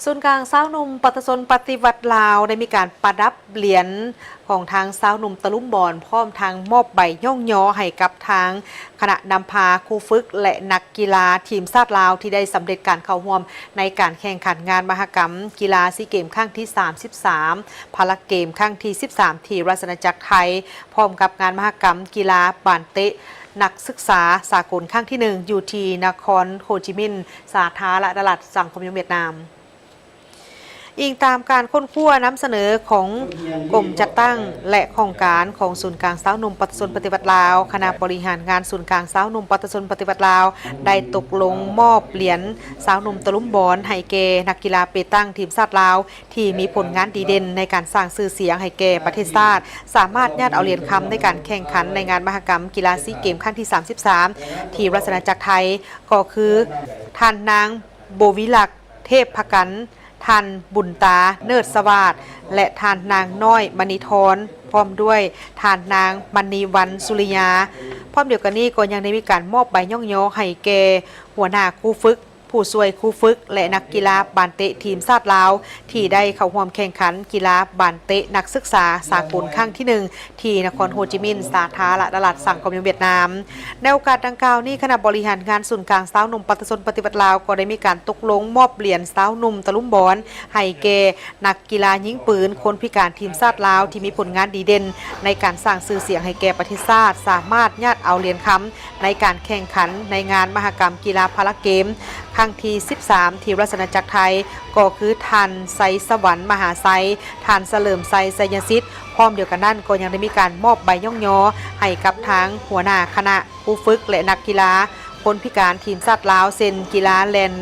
ศูนย์กลางสาวหนุ่มปัตตนปฏิวัติลาวได้มีการประดับเหรียญของทางสาวหนุ่มตะลุมบอลพร้อมทางมอบใบย่องย่อให้กับทางคณะนำพาครูฝึกและนักกีฬาทีมชาติลาวที่ได้สำเร็จการเข้าร่วมในการแข่งขันงานมหกรรมกีฬาซีเกมครั้งที่ 33 พาราเกมครั้งที่ 13 ที่ราชอาณาจักรไทยพร้อมกับงานมหกรรมกีฬาบานเตะนักศึกษาสากลครั้งที่ 1 อยู่ที่นครโฮจิมินห์สาธารณรัฐสังคมนิยมเวียดนามอิงตามการค้นคว้านำเสนอของกรมจัดตั้งและโครงการของศูนย์กลางสาวหนุ่มปัตตนปฏิบัติลาวคณะบริหารงานศูนย์กลางสาวหนุ่มปัตตนปฏิบัติลาวได้ตกลงมอบเหรียญสาวหนุ่มตะลุมบอลให้แก่นักกีฬาเปตังทีมชาติลาวที่มีผลงานดีเด่นในการสร้างชื่อเสียงให้แก่ประเทศชาติสามารถญาติเอาเหรียญคำในการแข่งขันในงานมหกรรมกีฬาซีเกมครั้งที่ 33 ที่ราชอาณาจักรไทยก็คือท่านนางโบวิลักษ์เทพพกันท่านบุญตาเนิดสวัสดิ์และท่านนางน้อยมณีธรพร้อมด้วยท่านนางมณีวันสุริยาพร้อมเดียวกันนี้ก็ยังได้มีการมอบใบย่องย่อให้แก่หัวหน้าครูฝึกผู้ช่วยครูฝึกและนักกีฬาบานเตะทีมชาติลาวที่ได้เข้าร่วมแข่งขันกีฬาบานเตะนักศึกษาสากลครั้งที่ 1ที่นครโฮจิมินห์สาธารณรัฐสังคมนิยมเวียดนามในโอกาสดังกล่าวนี้คณะบริหารงานศูนย์กลางสาวหนุ่มปัตตนปฏิบัติลาวก็ได้มีการตกลงมอบเหรียญสาวหนุ่มตะลุมบอลให้แก่นักกีฬายิงปืนคนพิการทีมชาติลาวที่มีผลงานดีเด่นในการสร้างชื่อเสียงให้แก่ประเทศชาติสามารถญาติเอาเหรียญคำในการแข่งขันในงานมหกรรมกีฬาพาราเกมครั้งที่ 13 ที่ราชอาณาจักรไทยก็คือท่านไซสวรรค์มหาไซท่านเสลิมไซไซยสิทธิ์พร้อมเดียวกันนั้นก็ยังได้มีการมอบใบย่องย่อให้กับทางหัวหน้าคณะผู้ฝึกและนักกีฬาคนพิการทีมชาติลาวเช่นกีฬาแลน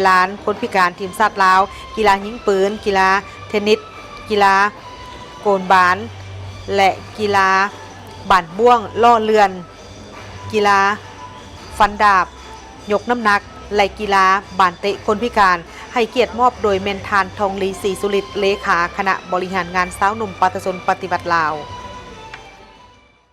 ลานคนพิการทีมชาติลาวกีฬายิงปืนกีฬาเทนนิสกีฬาโกนบาลและกีฬาบ่านบ่วงล่อเรือนกีฬาฟันดาบยกน้ำหนักและกีฬาบานเตะคนพิการให้เกียรติมอบโดยเมนทานทองลีศรีสุริตเลขาคณะบริหารงานสาวหนุ่มปัตตนปฏิบัติลาว